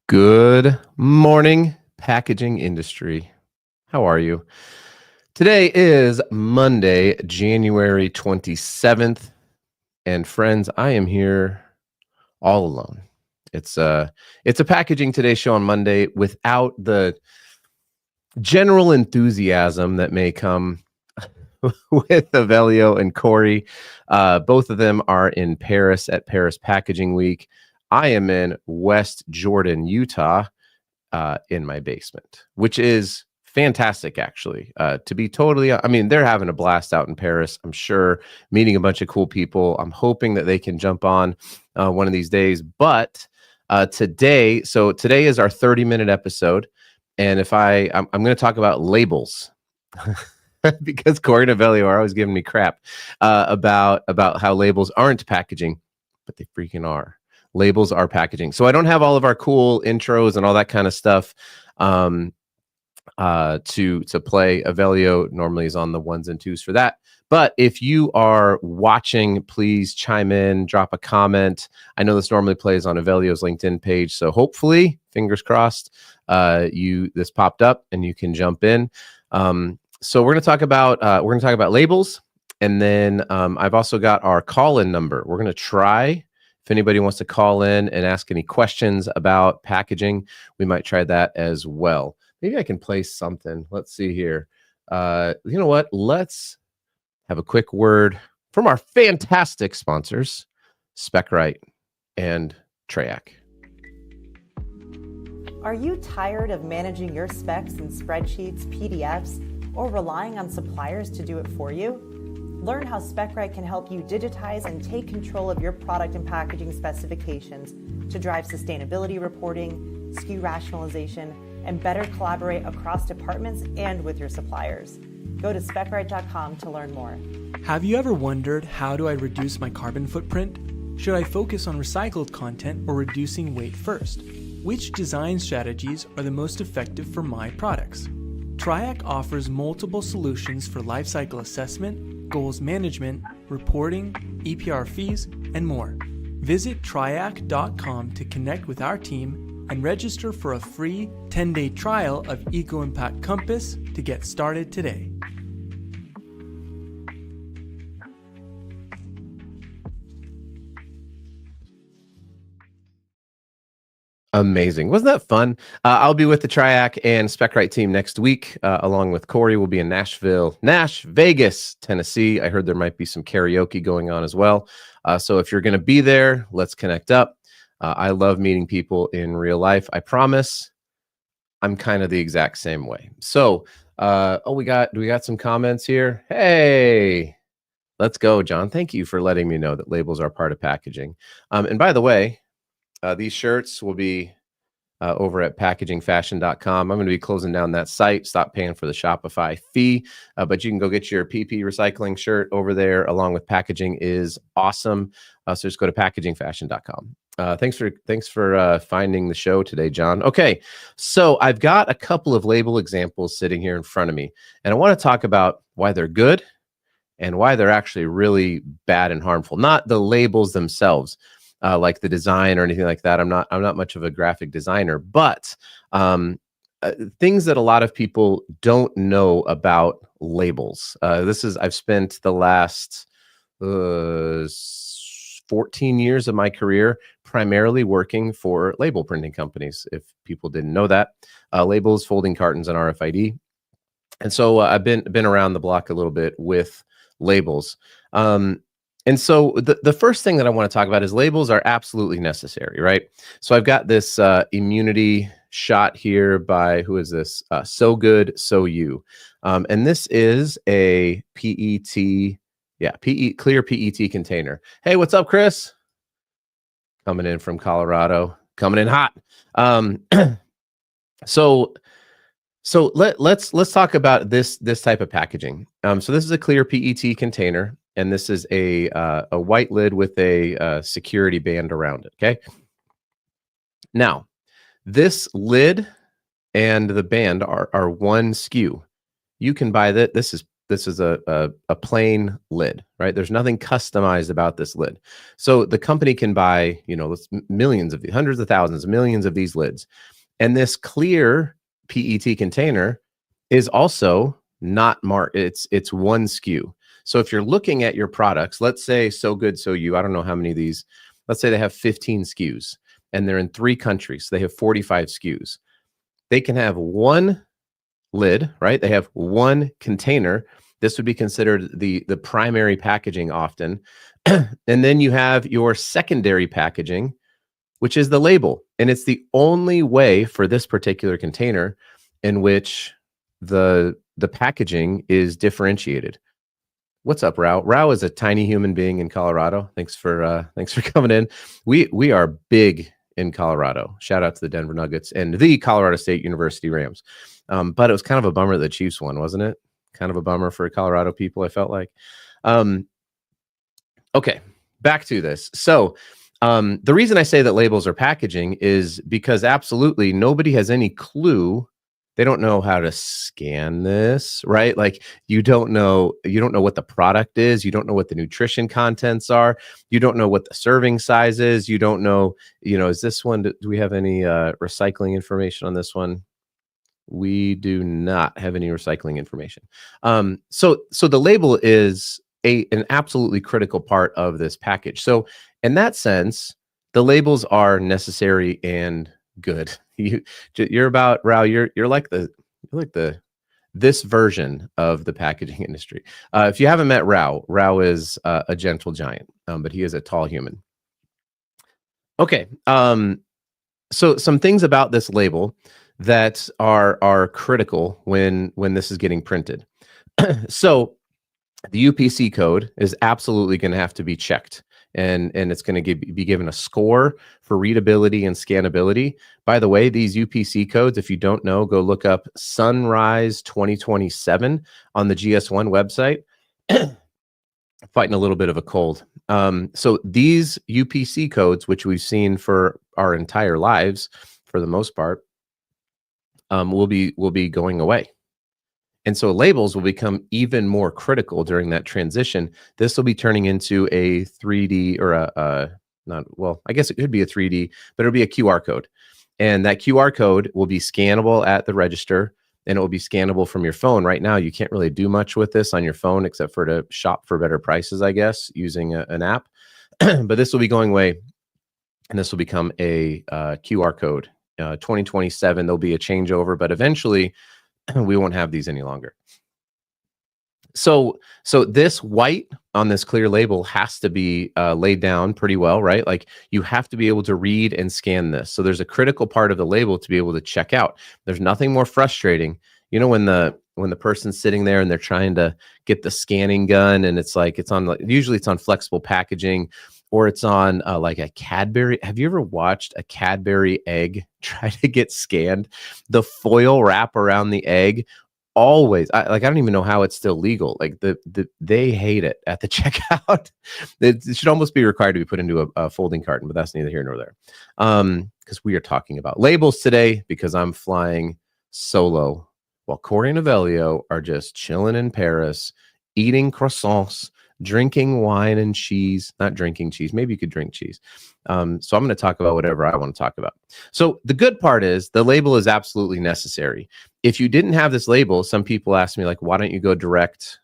Good morning, packaging industry. How are you? Today is Monday, January 27th, and friends, I am here all alone. It's a packaging today show on Monday without the general enthusiasm that may come with Avelio and Corey. Both of them are in Paris at Paris Packaging Week. I am in West Jordan, Utah, in my basement, which is fantastic, actually. To be totally, I mean, they're having a blast out in Paris, I'm sure, meeting a bunch of cool people. I'm hoping that they can jump on one of these days. But today is our 30-minute episode. And I'm going to talk about labels. Because Corey and Avelio are always giving me crap about how labels aren't packaging, but they freaking are. Labels are packaging. So I don't have all of our cool intros and all that kind of stuff to play. Avelio normally is on the ones and twos for that. But if you are watching, please chime in, drop a comment. I know this normally plays on Avelio's LinkedIn page, so hopefully, fingers crossed, this popped up and you can jump in. So we're going to talk about labels, and then I've also got our call-in number. We're going to try, if anybody wants to call in and ask any questions about packaging, we might try that as well. Maybe I can play something. Let's see here. You know what? Let's have a quick word from our fantastic sponsors, SpecRite and Triac. Are you tired of managing your specs in spreadsheets, PDFs, or relying on suppliers to do it for you? Learn how SpecRite can help you digitize and take control of your product and packaging specifications to drive sustainability reporting, SKU rationalization, and better collaborate across departments and with your suppliers. Go to specrite.com to learn more. Have you ever wondered, how do I reduce my carbon footprint? Should I focus on recycled content or reducing weight first? Which design strategies are the most effective for my products? Triac offers multiple solutions for lifecycle assessment, goals management, reporting, EPR fees, and more. Visit triac.com to connect with our team and register for a free 10-day trial of EcoImpact Compass to get started today. Amazing. Wasn't that fun? I'll be with the Triac and SpecRite team next week, along with Corey. We'll be in Vegas, Tennessee. I heard there might be some karaoke going on as well. So if you're going to be there, let's connect up. I love meeting people in real life. I promise I'm kind of the exact same way. So, do we got some comments here? Hey, let's go, John. Thank you for letting me know that labels are part of packaging. And by the way, these shirts will be over at packagingfashion.com. I'm going to be closing down that site. Stop paying for the Shopify fee, but you can go get your PP recycling shirt over there. Along with packaging is awesome. So just go to packagingfashion.com. Thanks for finding the show today, John. Okay, so I've got a couple of label examples sitting here in front of me, and I want to talk about why they're good and why they're actually really bad and harmful. Not the labels themselves, like the design or anything like that. I'm not much of a graphic designer, but things that a lot of people don't know about labels. I've spent the last 14 years of my career primarily working for label printing companies. If people didn't know that, labels, folding cartons, and RFID. And so I've been around the block a little bit with labels. And so the first thing that I want to talk about is labels are absolutely necessary, right? So I've got this immunity shot here by, who is this? So Good, So You. And this is a PET, clear PET container. Hey, what's up, Chris? Coming in from Colorado, coming in hot. So let's talk about this type of packaging. So this is a clear PET container, and this is a white lid with a security band around it. Okay. Now, this lid and the band are one SKU. You can buy that. This is This is a plain lid, right? There's nothing customized about this lid. So the company can buy, millions of, hundreds of thousands, millions of these lids. And this clear PET container is also not marked. It's one SKU. So if you're looking at your products, let's say So Good So You, I don't know how many of these, let's say they have 15 SKUs and they're in 3 countries. So they have 45 SKUs. They can have one lid, right? They have one container. This would be considered the primary packaging often. And then you have your secondary packaging, which is the label. And it's the only way for this particular container in which the packaging is differentiated. What's up, Rao? Rao is a tiny human being in Colorado. Thanks for coming in. We are big in Colorado. Shout out to the Denver Nuggets and the Colorado State University Rams. But it was kind of a bummer that the Chiefs won, wasn't it? Kind of a bummer for Colorado people, I felt like. Okay, back to this. So the reason I say that labels are packaging is because absolutely nobody has any clue. They don't know how to scan this, right? Like you don't know what the product is. You don't know what the nutrition contents are. You don't know what the serving size is. You don't know, is this one, do we have any recycling information on this one? We do not have any recycling information. So the label is an absolutely critical part of this package. So in that sense, the labels are necessary and good. You're about, Rao, you're like this version of the packaging industry. If you haven't met Rao is a gentle giant, but he is a tall human. Okay. So some things about this label that are critical when this is getting printed. So the UPC code is absolutely going to have to be checked. And it's going to be given a score for readability and scannability. By the way, these UPC codes, if you don't know, go look up Sunrise 2027 on the GS1 website. Fighting a little bit of a cold. So these UPC codes, which we've seen for our entire lives, for the most part, will be going away. And so labels will become even more critical during that transition. This will be turning into a 3D or I guess it could be a 3D, but it'll be a QR code. And that QR code will be scannable at the register and it will be scannable from your phone. Right now, you can't really do much with this on your phone except for to shop for better prices, I guess, using an app. But this will be going away and this will become a QR code. 2027, there'll be a changeover, but eventually we won't have these any longer. So this white on this clear label has to be laid down pretty well, right? Like you have to be able to read and scan this. So there's a critical part of the label to be able to check out. There's nothing more frustrating, when the person's sitting there and they're trying to get the scanning gun and it's like usually it's on flexible packaging or it's on like a Cadbury. Have you ever watched a Cadbury egg try to get scanned? The foil wrap around the egg always, I don't even know how it's still legal. Like they hate it at the checkout. It should almost be required to be put into a folding carton, but that's neither here nor there. Because we are talking about labels today because I'm flying solo while Corey and Avelio are just chilling in Paris, eating croissants, drinking wine and cheese, not drinking cheese. Maybe you could drink cheese. So I'm going to talk about whatever I want to talk about. So the good part is the label is absolutely necessary. If you didn't have this label, some people ask me like, why don't you go direct,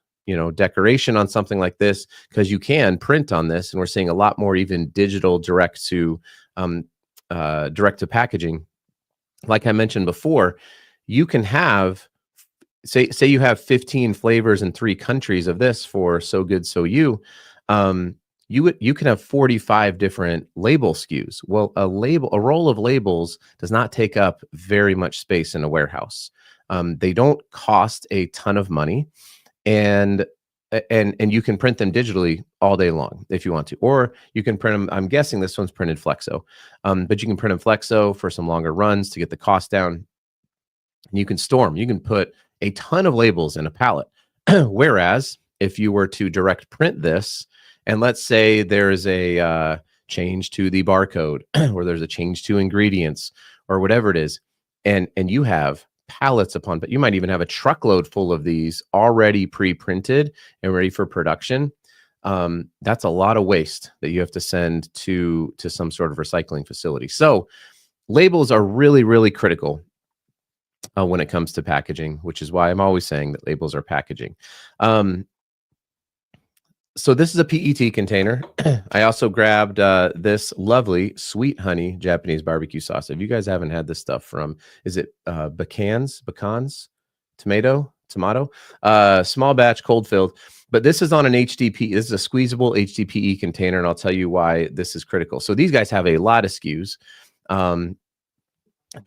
decoration on something like this? Because you can print on this. And we're seeing a lot more even digital direct to packaging. Like I mentioned before, you can have, say you have 15 flavors in 3 countries of this for So Good So You, you can have 45 different label SKUs. Well, a roll of labels does not take up very much space in a warehouse. They don't cost a ton of money, and you can print them digitally all day long if you want to, or you can print them. I'm guessing this one's printed Flexo, but you can print them Flexo for some longer runs to get the cost down. And you can store them. You can put a ton of labels in a pallet. Whereas if you were to direct print this, and let's say there's a change to the barcode or there's a change to ingredients or whatever it is, and you have pallets upon, but you might even have a truckload full of these already pre-printed and ready for production. That's a lot of waste that you have to send to some sort of recycling facility. So labels are really, really critical when it comes to packaging, which is why I'm always saying that labels are packaging. So this is a PET container. I also grabbed this lovely Sweet Honey Japanese barbecue sauce. If you guys haven't had this stuff from, is it Bacans, tomato, small batch, cold filled. But this is on an HDPE. This is a squeezable HDPE container, and I'll tell you why this is critical. So these guys have a lot of SKUs.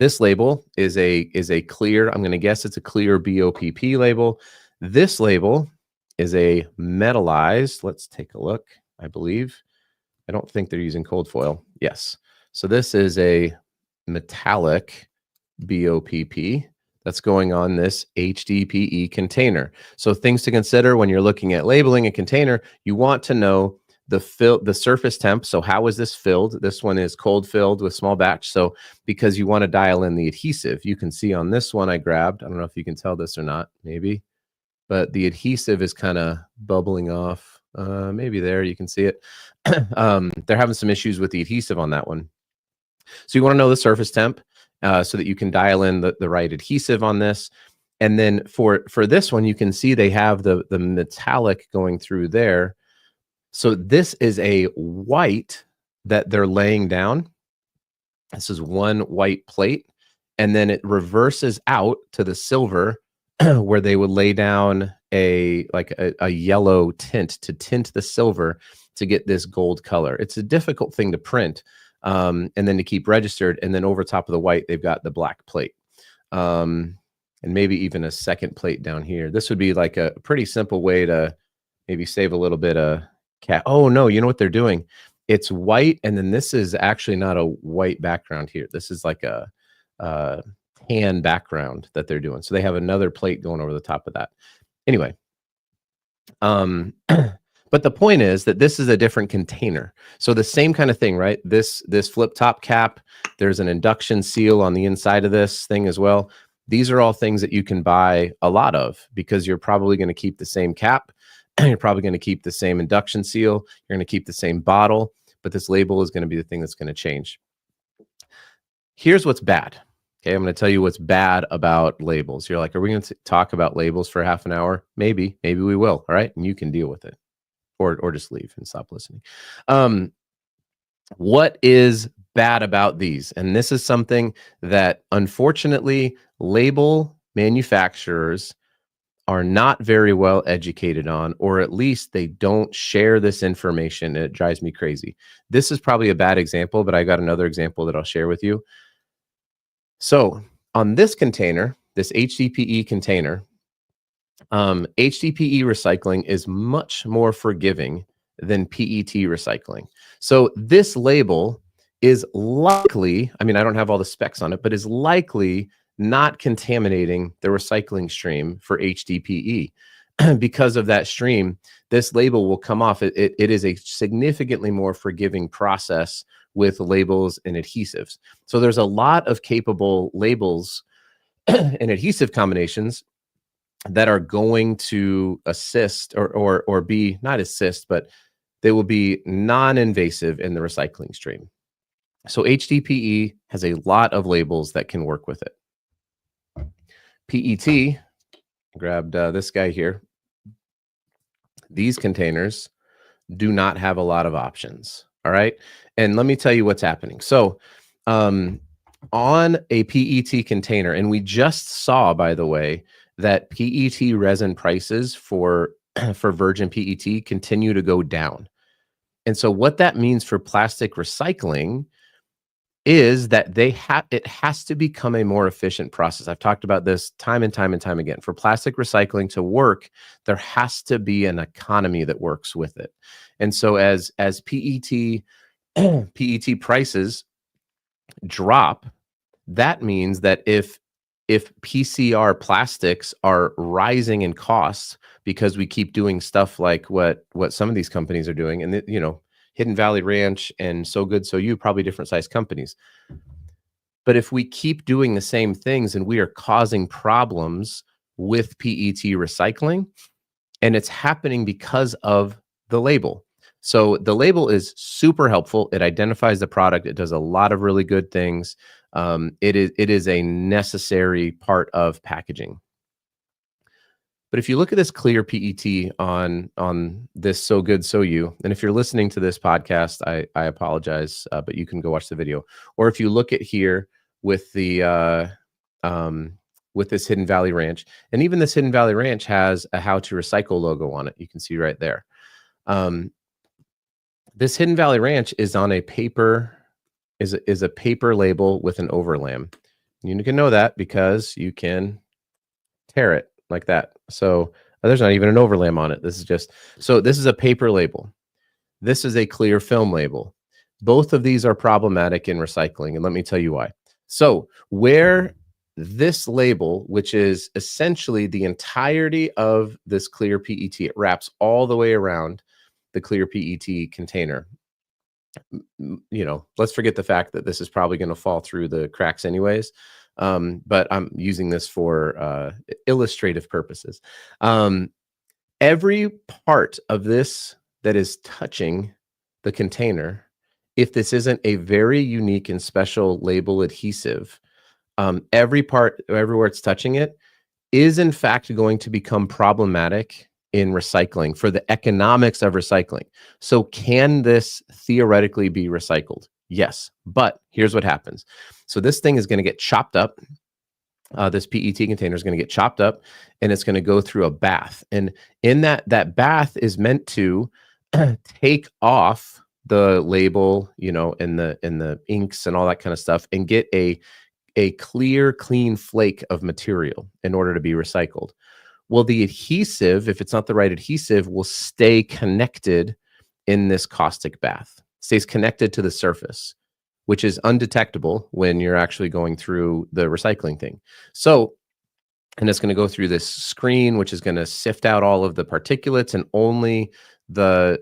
This label is a clear, I'm going to guess it's a clear BOPP label. This label is a metallized, let's take a look, I believe. I don't think they're using cold foil. Yes. So this is a metallic BOPP that's going on this HDPE container. So things to consider when you're looking at labeling a container, you want to know the surface temp. So how is this filled? This one is cold filled with small batch. So because you want to dial in the adhesive, you can see on this one I grabbed, I don't know if you can tell this or not, maybe, but the adhesive is kind of bubbling off. Maybe there you can see it. They're having some issues with the adhesive on that one. So you want to know the surface temp so that you can dial in the right adhesive on this. And then for this one, you can see they have the metallic going through there. So this is a white that they're laying down. This is one white plate, and then it reverses out to the silver where they would lay down a yellow tint to tint the silver to get this gold color. It's a difficult thing to print and then to keep registered. And then over top of the white, they've got the black plate and maybe even a second plate down here. This would be like a pretty simple way to maybe save a little bit of oh no, you know what they're doing? It's white, and then this is actually not a white background here. This is like a tan background that they're doing. So they have another plate going over the top of that. Anyway, but the point is that this is a different container. So the same kind of thing, right? This flip top cap, there's an induction seal on the inside of this thing as well. These are all things that you can buy a lot of because you're probably going to keep the same cap. You're probably going to keep the same induction seal. You're going to keep the same bottle, but this label is going to be the thing that's going to change. Here's what's bad. Okay, I'm going to tell you what's bad about labels. You're like, are we going to talk about labels for half an hour? Maybe we will. All right, and you can deal with it, or just leave and stop listening. What is bad about these? And this is something that unfortunately label manufacturers are not very well educated on, or at least they don't share this information. And it drives me crazy. This is probably a bad example, but I got another example that I'll share with you. So on this container, this HDPE container, HDPE recycling is much more forgiving than PET recycling. So this label is likely, I mean, I don't have all the specs on it, but is likely not contaminating the recycling stream for HDPE. Because of that stream, this label will come off. It is a significantly more forgiving process with labels and adhesives. So there's a lot of capable labels and adhesive combinations that are going to assist or be not assist, but they will be non-invasive in the recycling stream. So HDPE has a lot of labels that can work with it. PET, grabbed this guy here. These containers do not have a lot of options. All right. And let me tell you what's happening. So on a PET container, and we just saw, by the way, that PET resin prices for virgin PET continue to go down. And so what that means for plastic recycling is that it has to become a more efficient process. I've talked about this time and time and time again. For plastic recycling to work, there has to be an economy that works with it. And so as PET prices drop, that means that if PCR plastics are rising in costs because we keep doing stuff like what some of these companies are doing, and Hidden Valley Ranch and So Good So You, probably different size companies. But if we keep doing the same things and we are causing problems with PET recycling, and it's happening because of the label. So the label is super helpful. It identifies the product. It does a lot of really good things. It is a necessary part of packaging. But if you look at this clear PET on this So Good So You, and if you're listening to this podcast, I apologize, but you can go watch the video. Or if you look at here with the with this Hidden Valley Ranch, and even this Hidden Valley Ranch has a How to Recycle logo on it. You can see right there. This Hidden Valley Ranch is on a paper, is a paper label with an overlam. You can know that because you can tear it like that. So there's not even an overlam on it. This is just, so this is a paper label. This is a clear film label. Both of these are problematic in recycling, and let me tell you why. So where this label, which is essentially the entirety of this clear PET, it wraps all the way around the clear PET container. You know, let's forget the fact that this is probably going to fall through the cracks anyways. But I'm using this for illustrative purposes. Every part of this that is touching the container, if this isn't a very unique and special label adhesive, every part, everywhere it's touching it, is in fact going to become problematic in recycling for the economics of recycling. So can this theoretically be recycled? Yes, but here's what happens. So this thing is going to get chopped up. This PET container is going to get chopped up, and it's going to go through a bath. And in that bath is meant to take off the label, you know, and the inks and all that kind of stuff, and get a clear, clean flake of material in order to be recycled. Well, the adhesive, if it's not the right adhesive, will stay connected in this caustic bath, stays connected to the surface, which is undetectable when you're actually going through the recycling thing. So, and it's going to go through this screen, which is going to sift out all of the particulates, and only the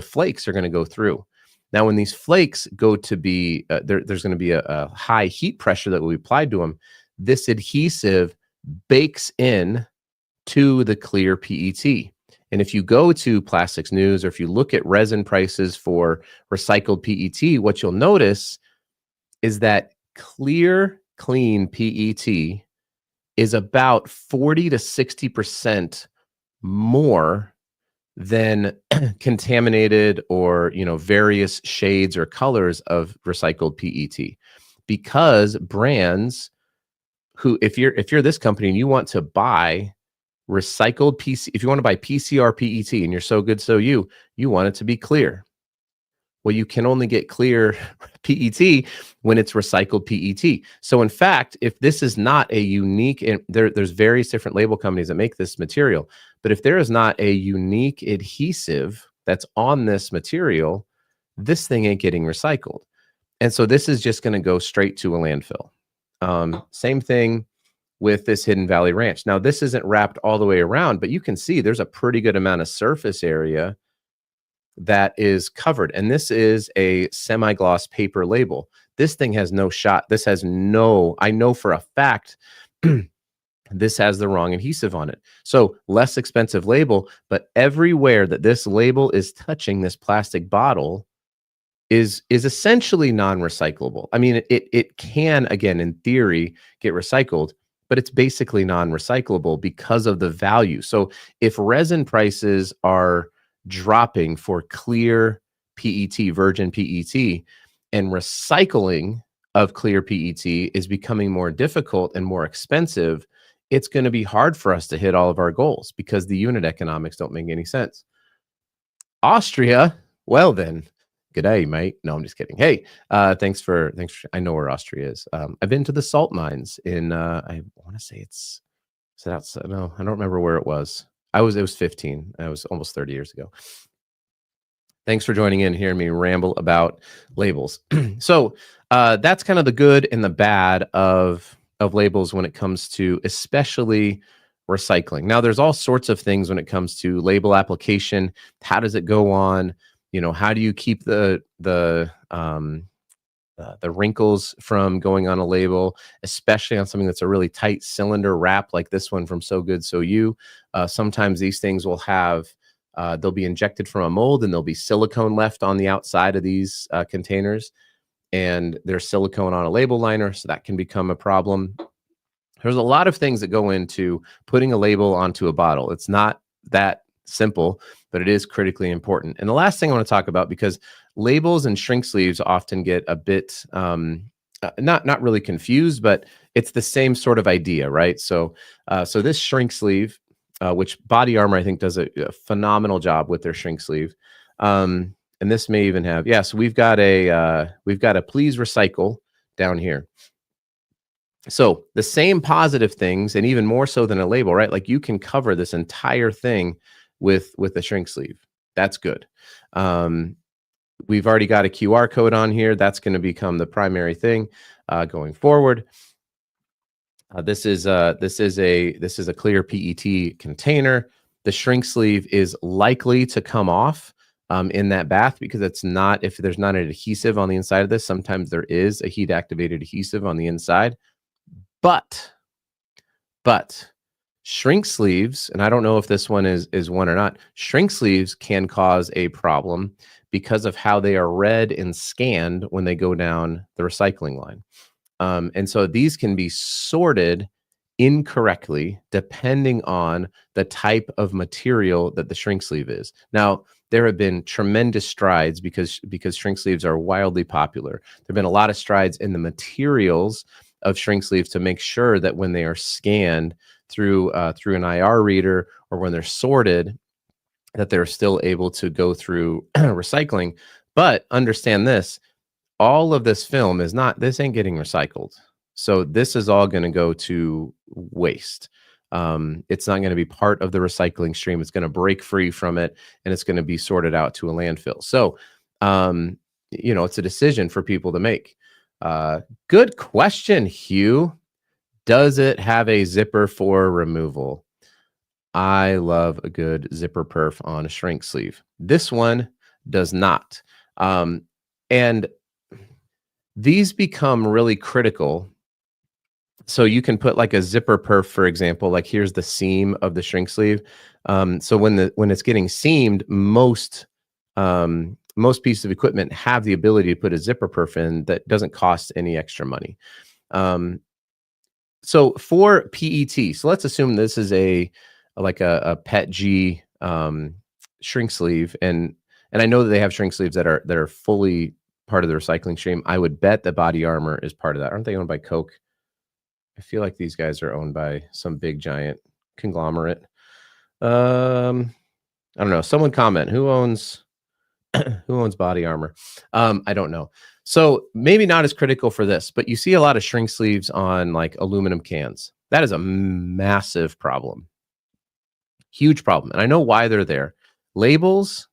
flakes are going to go through. Now, when these flakes go to be, there's going to be a high heat pressure that will be applied to them. This adhesive bakes in to the clear PET. And if you go to Plastics News, or if you look at resin prices for recycled PET, what you'll notice is that clear, clean PET is about 40 to 60% more than contaminated or, you know, various shades or colors of recycled PET, because brands who, if you're this company and you want to buy recycled PC, if you want to buy PCR PET and you're So Good So You want it to be clear. Well, you can only get clear PET when it's recycled PET. So in fact, if this is not a unique, and there's various different label companies that make this material, but if there is not a unique adhesive that's on this material, this thing ain't getting recycled. And so this is just going to go straight to a landfill. Same thing with this Hidden Valley Ranch. Now, this isn't wrapped all the way around, but you can see there's a pretty good amount of surface area that is covered. And this is a semi-gloss paper label. This thing has no shot. This has no, I know for a fact, this has the wrong adhesive on it. So less expensive label, but everywhere that this label is touching this plastic bottle is essentially non-recyclable. I mean, it can, again, in theory, get recycled, but it's basically non-recyclable because of the value. So if resin prices are dropping for clear PET, virgin PET, and recycling of clear PET is becoming more difficult and more expensive, it's going to be hard for us to hit all of our goals because the unit economics don't make any sense. Austria, well then, g'day, mate. No, I'm just kidding. Hey, thanks for. I know where Austria is. I've been to the salt mines in. I want to say it's outside. No, I don't remember where it was. It was 15. It was almost 30 years ago. Thanks for joining in, hearing me ramble about labels. So that's kind of the good and the bad of labels when it comes to especially recycling. Now, there's all sorts of things when it comes to label application. How does it go on? You know, how do you keep the the wrinkles from going on a label, especially on something that's a really tight cylinder wrap like this one from So Good So You. Sometimes these things will have, they'll be injected from a mold and there'll be silicone left on the outside of these containers. And there's silicone on a label liner, so that can become a problem. There's a lot of things that go into putting a label onto a bottle. It's not that simple, but it is critically important. And the last thing I want to talk about, because labels and shrink sleeves often get a bit not really confused, but it's the same sort of idea, right? So so this shrink sleeve, which Body Armor I think does a phenomenal job with their shrink sleeve. And this may even have, yeah, so we've got a please recycle down here. So the same positive things, and even more so than a label, right? Like you can cover this entire thing with a shrink sleeve. That's good. We've already got a QR code on here. That's going to become the primary thing going forward. This is a clear PET container. The shrink sleeve is likely to come off in that bath because it's not, if there's not an adhesive on the inside of this, sometimes there is a heat activated adhesive on the inside. But shrink sleeves, and I don't know if this one is one or not, shrink sleeves can cause a problem because of how they are read and scanned when they go down the recycling line. And so these can be sorted incorrectly depending on the type of material that the shrink sleeve is. Now, there have been tremendous strides because shrink sleeves are wildly popular. There have been a lot of strides in the materials of shrink sleeves to make sure that when they are scanned through an IR reader or when they're sorted, that they're still able to go through recycling. But understand this, all of this film is not, this ain't getting recycled. So this is all going to go to waste. It's not going to be part of the recycling stream. It's going to break free from it and it's going to be sorted out to a landfill. So, it's a decision for people to make. Good question, Hugh. Does it have a zipper for removal? I love a good zipper perf on a shrink sleeve. This one does not. And these become really critical. So you can put like a zipper perf, for example, like here's the seam of the shrink sleeve. So when it's getting seamed, most pieces of equipment have the ability to put a zipper perf in that doesn't cost any extra money. So for PET, so let's assume this is a PET G shrink sleeve, and I know that they have shrink sleeves that are fully part of the recycling stream. I would bet that Body Armor is part of that. Aren't they owned by Coke? I feel like these guys are owned by some big giant conglomerate. I don't know. Someone comment who owns Body Armor. I don't know. So maybe not as critical for this, but you see a lot of shrink sleeves on like aluminum cans. That is a massive problem. Huge problem. And I know why they're there. Labels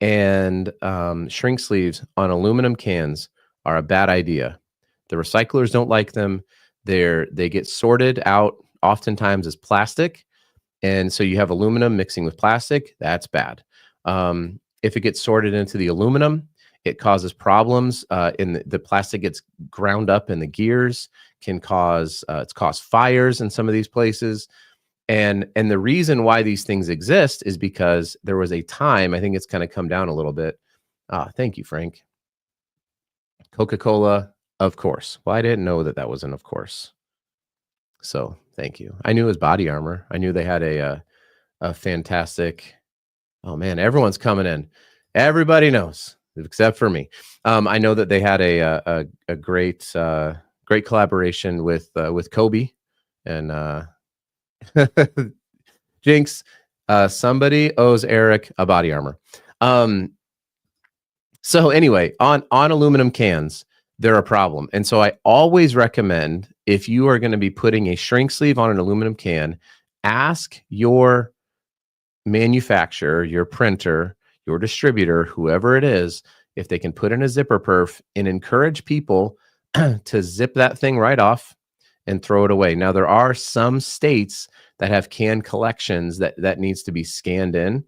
and shrink sleeves on aluminum cans are a bad idea. The recyclers don't like them. They get sorted out oftentimes as plastic. And so you have aluminum mixing with plastic. That's bad. If it gets sorted into the aluminum, it causes problems. In the plastic gets ground up in the gears, can cause it's caused fires in some of these places. And the reason why these things exist is because there was a time, I think it's kind of come down a little bit. Thank you, Frank. Coca-Cola, of course. Well, I didn't know that wasn't of course. So thank you. I knew it was Body Armor. I knew they had a fantastic. Oh man, everyone's coming in. Everybody knows except for me. I know that they had a great collaboration with Kobe and Jinx. Somebody owes Eric a Body Armor. So anyway, on aluminum cans, they're a problem. And so I always recommend, if you are going to be putting a shrink sleeve on an aluminum can, ask your manufacturer, your printer, your distributor, whoever it is, if they can put in a zipper perf, and encourage people to zip that thing right off and throw it away. Now, there are some states that have can collections that needs to be scanned in.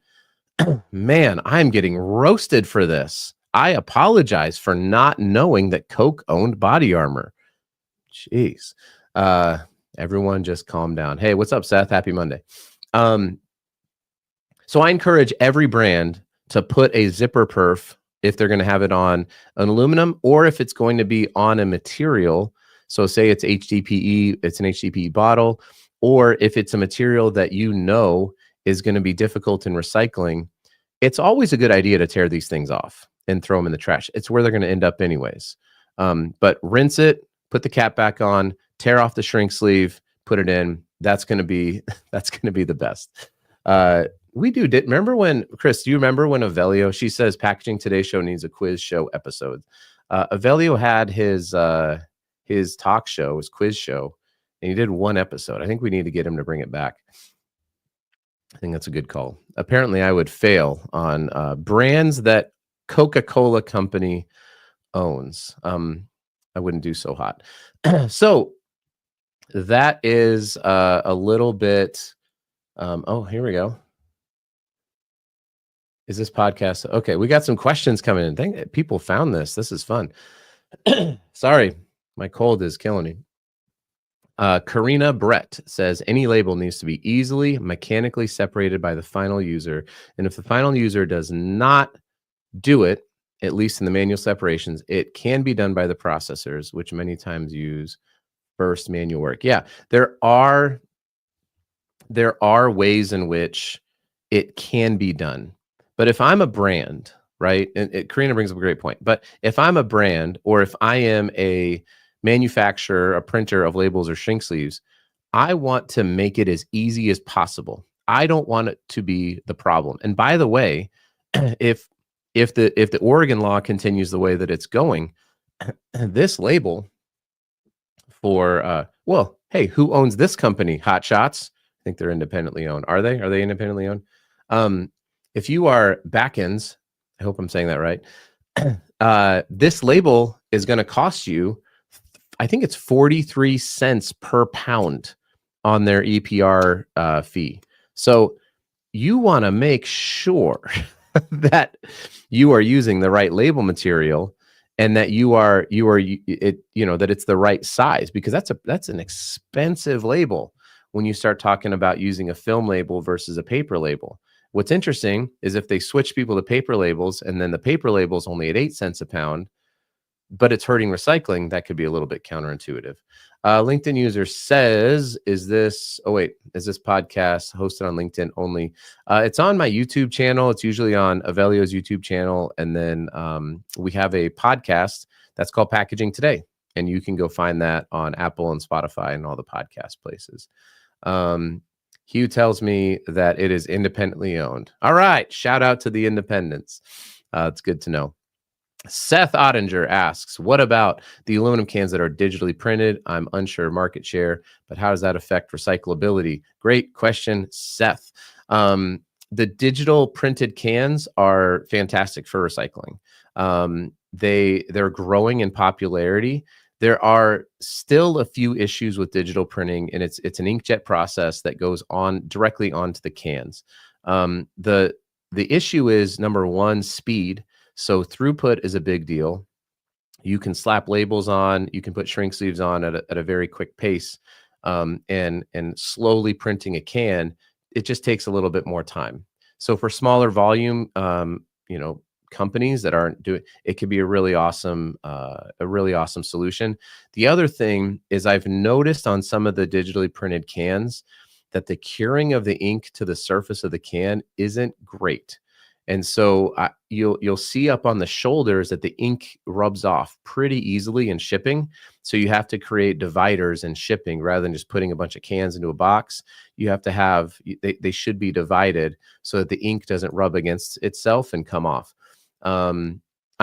Man, I'm getting roasted for this. I apologize for not knowing that Coke owned Body Armor. Jeez. Everyone just calm down. Hey, what's up, Seth? Happy Monday. So I encourage every brand to put a zipper perf if they're going to have it on an aluminum, or if it's going to be on a material. So say it's HDPE, it's an HDPE bottle, or if it's a material that you know is going to be difficult in recycling, it's always a good idea to tear these things off and throw them in the trash. It's where they're going to end up anyways. But rinse it, put the cap back on, tear off the shrink sleeve, put it in. That's going to be the best. Remember when, Chris, do you remember when Avelio, she says Packaging Today show needs a quiz show episode. Avelio had his talk show, his quiz show, and he did one episode. I think we need to get him to bring it back. I think that's a good call. Apparently I would fail on brands that Coca-Cola company owns. I wouldn't do so hot. So that is a little bit, oh, here we go. Is this podcast? Okay, we got some questions coming in. Thank people found this. This is fun. Sorry, my cold is killing me. Karina Brett says, any label needs to be easily mechanically separated by the final user. And if the final user does not do it, at least in the manual separations, it can be done by the processors, which many times use first manual work. Yeah, there are ways in which it can be done. But if I'm a brand, right, and Karina brings up a great point, but if I'm a brand, or if I am a manufacturer, a printer of labels or shrink sleeves, I want to make it as easy as possible. I don't want it to be the problem. And by the way, if the Oregon law continues the way that it's going, this label for well, hey, who owns this company? Hot Shots. I think they're independently owned. Are they? Are they independently owned? If you are Backends, I hope I'm saying that right. This label is going to cost you, I think it's 43 cents per pound on their EPR fee. So you want to make sure that you are using the right label material, and that that it's the right size, because that's an expensive label when you start talking about using a film label versus a paper label. What's interesting is if they switch people to paper labels, and then the paper label's only at 8 cents a pound, but it's hurting recycling, that could be a little bit counterintuitive. LinkedIn user says, is this podcast hosted on LinkedIn only? It's on my YouTube channel. It's usually on Avelio's YouTube channel. And then we have a podcast that's called Packaging Today, and you can go find that on Apple and Spotify and all the podcast places. Hugh tells me that it is independently owned. All right. Shout out to the independents. It's good to know. Seth Ottinger asks, what about the aluminum cans that are digitally printed? I'm unsure market share, but how does that affect recyclability? Great question, Seth. The digital printed cans are fantastic for recycling. They're growing in popularity. There are still a few issues with digital printing, and it's an inkjet process that goes on directly onto the cans. The issue is, number one, speed. So throughput is a big deal. You can slap labels on, you can put shrink sleeves on at a very quick pace, and slowly printing a can, it just takes a little bit more time. So for smaller volume, companies that aren't doing it, could be a really awesome solution. The other thing is, I've noticed on some of the digitally printed cans that the curing of the ink to the surface of the can isn't great. And so you'll see up on the shoulders that the ink rubs off pretty easily in shipping. So you have to create dividers in shipping rather than just putting a bunch of cans into a box. You have to have, they should be divided so that the ink doesn't rub against itself and come off. I'm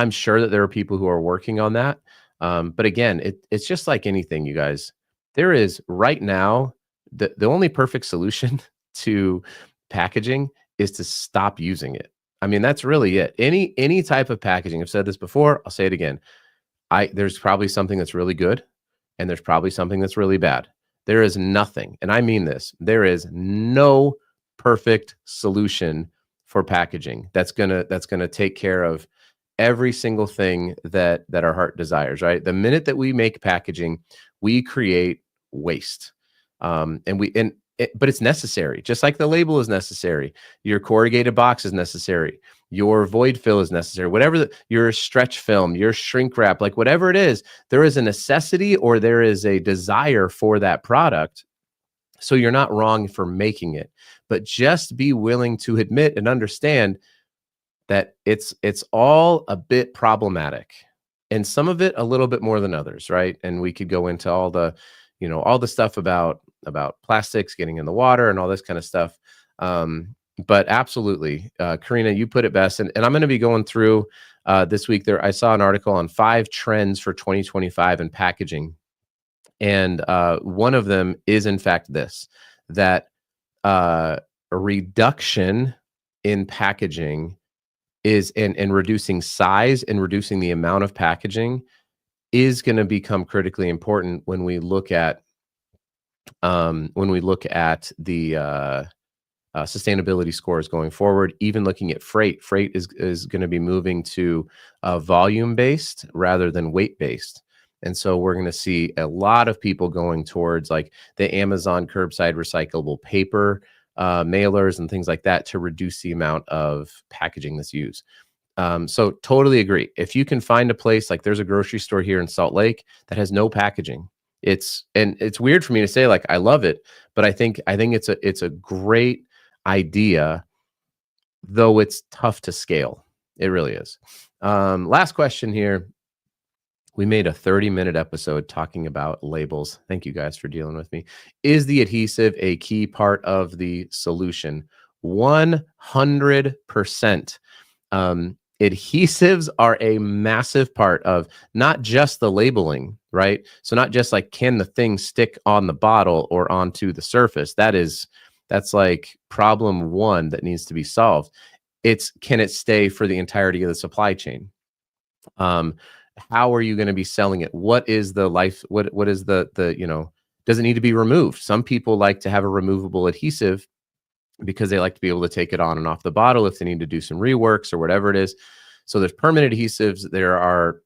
sure that there are people who are working on that. But again, it's just like anything, you guys. There is right now, the only perfect solution to packaging is to stop using it. I mean, that's really it. Any type of packaging, I've said this before, I'll say it again. There's probably something that's really good, and there's probably something that's really bad. There is nothing, and I mean this, there is no perfect solution for packaging that's gonna take care of every single thing that our heart desires, right? The minute that we make packaging, we create waste. But it's necessary, just like the label is necessary. Your corrugated box is necessary. Your void fill is necessary. Whatever your stretch film, your shrink wrap, like whatever it is, there is a necessity or there is a desire for that product. So you're not wrong for making it, but just be willing to admit and understand that it's all a bit problematic, and some of it a little bit more than others, right? And we could go into all the, all the stuff about plastics getting in the water and all this kind of stuff. But absolutely, Karina, you put it best. And I'm going to be going through this week. I saw an article on 5 trends for 2025 in packaging. And one of them is, in fact, that a reduction in packaging is and reducing size and reducing the amount of packaging is going to become critically important when we look at the sustainability scores going forward. Even looking at freight is going to be moving to volume based rather than weight based. And so we're going to see a lot of people going towards like the Amazon curbside recyclable paper mailers and things like that to reduce the amount of packaging that's used. So totally agree. If you can find a place, like there's a grocery store here in Salt Lake that has no packaging, it's weird for me to say, like, I love it, but I think it's a great idea, though it's tough to scale. It really is. Last question here. We made a 30-minute episode talking about labels. Thank you guys for dealing with me. Is the adhesive a key part of the solution? 100%. Adhesives are a massive part of not just the labeling, right? So not just like, can the thing stick on the bottle or onto the surface? That's like problem one that needs to be solved. It's, can it stay for the entirety of the supply chain? How are you going to be selling it? What is the life? What is the does it need to be removed? Some people like to have a removable adhesive because they like to be able to take it on and off the bottle if they need to do some reworks or whatever it is. So there's permanent adhesives. There are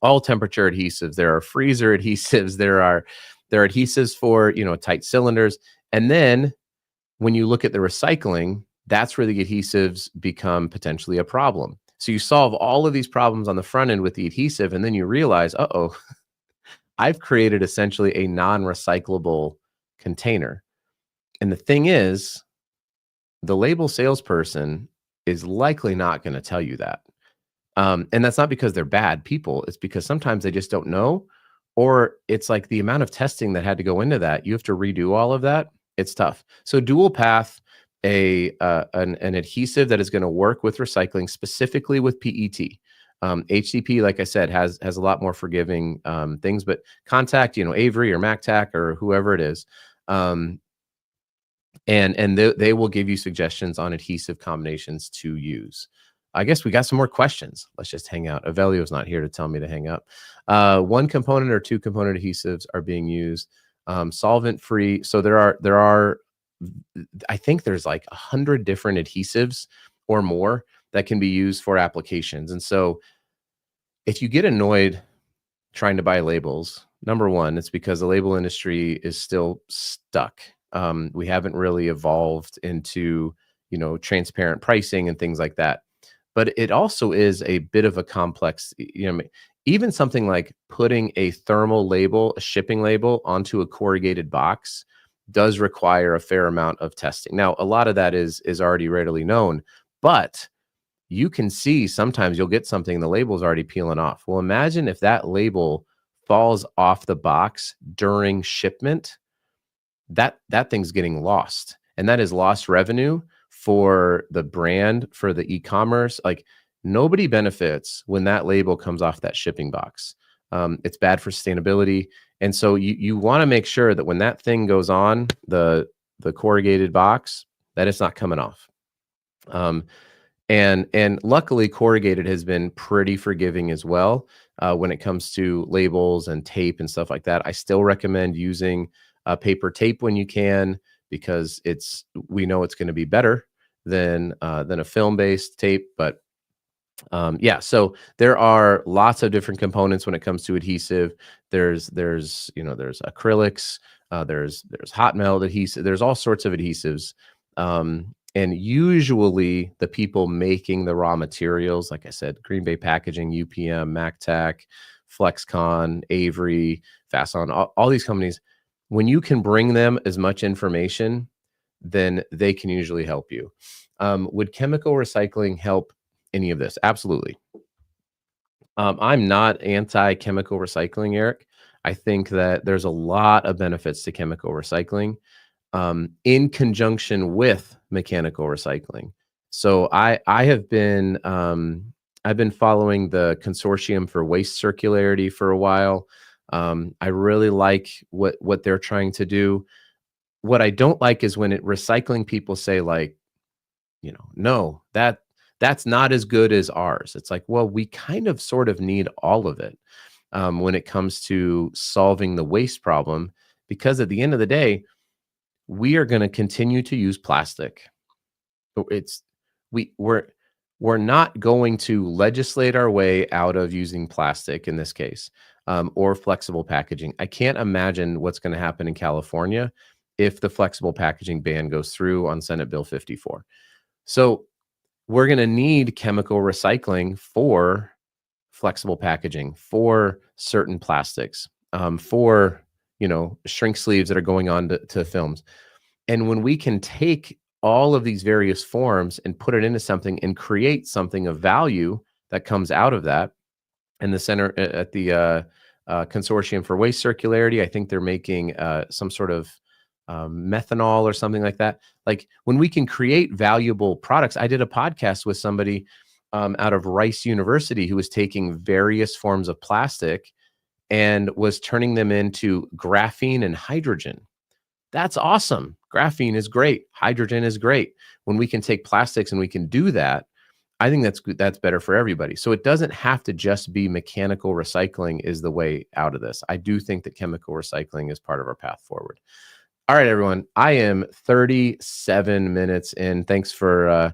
all temperature adhesives. There are freezer adhesives. There are adhesives for, tight cylinders. And then when you look at the recycling, that's where the adhesives become potentially a problem. So you solve all of these problems on the front end with the adhesive, and then you realize, I've created essentially a non-recyclable container. And the thing is, the label salesperson is likely not going to tell you that. And that's not because they're bad people. It's because sometimes they just don't know, or it's like the amount of testing that had to go into that. You have to redo all of that. It's tough. So dual path, an adhesive that is going to work with recycling, specifically with PET. HDP, like I said, has a lot more forgiving things, but contact, Avery or MacTac or whoever it is, and they will give you suggestions on adhesive combinations to use. I guess we got some more questions. Let's just hang out. Avelio's not here to tell me to hang up. 1 component or 2 component adhesives are being used. Solvent free. So there are. I think there's like 100 different adhesives or more that can be used for applications. And so if you get annoyed trying to buy labels, number one, it's because the label industry is still stuck. We haven't really evolved into, transparent pricing and things like that. But it also is a bit of a complex, even something like putting a thermal label, a shipping label onto a corrugated box does require a fair amount of testing. Now, a lot of that is already readily known, but you can see sometimes you'll get something, the label's already peeling off. Well, imagine if that label falls off the box during shipment, that thing's getting lost. And that is lost revenue for the brand, for the e-commerce. Like, nobody benefits when that label comes off that shipping box. It's bad for sustainability. And so you want to make sure that when that thing goes on the corrugated box, that it's not coming off. And luckily, corrugated has been pretty forgiving as well when it comes to labels and tape and stuff like that. I still recommend using paper tape when you can, because we know it's going to be better than a film-based tape. But Yeah, so there are lots of different components when it comes to adhesive. There's there's acrylics, there's hot melt adhesive. There's all sorts of adhesives, and usually the people making the raw materials, like I said, Green Bay Packaging, UPM, MacTac, Flexcon, Avery, Fason, all these companies. When you can bring them as much information, then they can usually help you. Would chemical recycling help any of this? Absolutely. I'm not anti-chemical recycling, Eric. I think that there's a lot of benefits to chemical recycling in conjunction with mechanical recycling. So I have been I've been following the Consortium for Waste Circularity for a while. I really like what they're trying to do. What I don't like is when recycling people say like, no, that's not as good as ours. It's like, well, we kind of sort of need all of it when it comes to solving the waste problem, because at the end of the day, we are going to continue to use plastic. It's we're not going to legislate our way out of using plastic in this case, or flexible packaging. I can't imagine what's going to happen in California if the flexible packaging ban goes through on Senate Bill 54. So we're going to need chemical recycling for flexible packaging, for certain plastics, for shrink sleeves that are going on to films. And when we can take all of these various forms and put it into something and create something of value that comes out of that, and the center at the Consortium for Waste Circularity, I think they're making some sort of methanol or something like that. Like when we can create valuable products. I did a podcast with somebody out of Rice University who was taking various forms of plastic and was turning them into graphene and hydrogen. That's awesome. Graphene is great. Hydrogen is great. When we can take plastics and we can do that, I think that's better for everybody. So it doesn't have to just be mechanical recycling is the way out of this. I do think that chemical recycling is part of our path forward. All right, everyone. I am 37 minutes in. Thanks for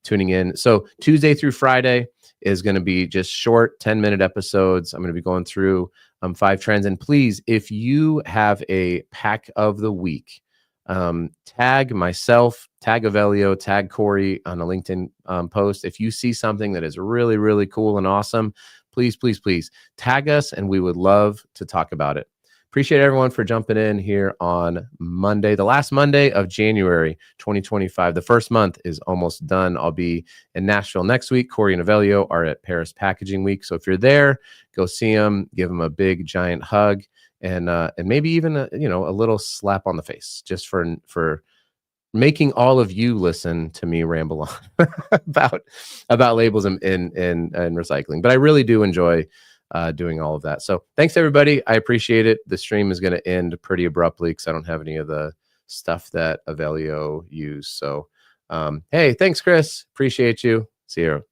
tuning in. So Tuesday through Friday is going to be just short 10-minute episodes. I'm going to be going through 5 trends. And please, if you have a pack of the week, tag myself, tag Avelio, tag Corey on a LinkedIn post. If you see something that is really, really cool and awesome, please, please, please tag us, and we would love to talk about it. Appreciate everyone for jumping in here on Monday, the last Monday of January 2025. The first month is almost done. I'll be in Nashville next week. Corey and Avelio are at Paris Packaging Week. So if you're there, go see them, give them a big, giant hug, and maybe even a little slap on the face, just for making all of you listen to me ramble on about labels and recycling. But I really do enjoy doing all of that. So thanks, everybody. I appreciate it. The stream is going to end pretty abruptly because I don't have any of the stuff that Avelio used. So, hey, thanks, Chris. Appreciate you. See you.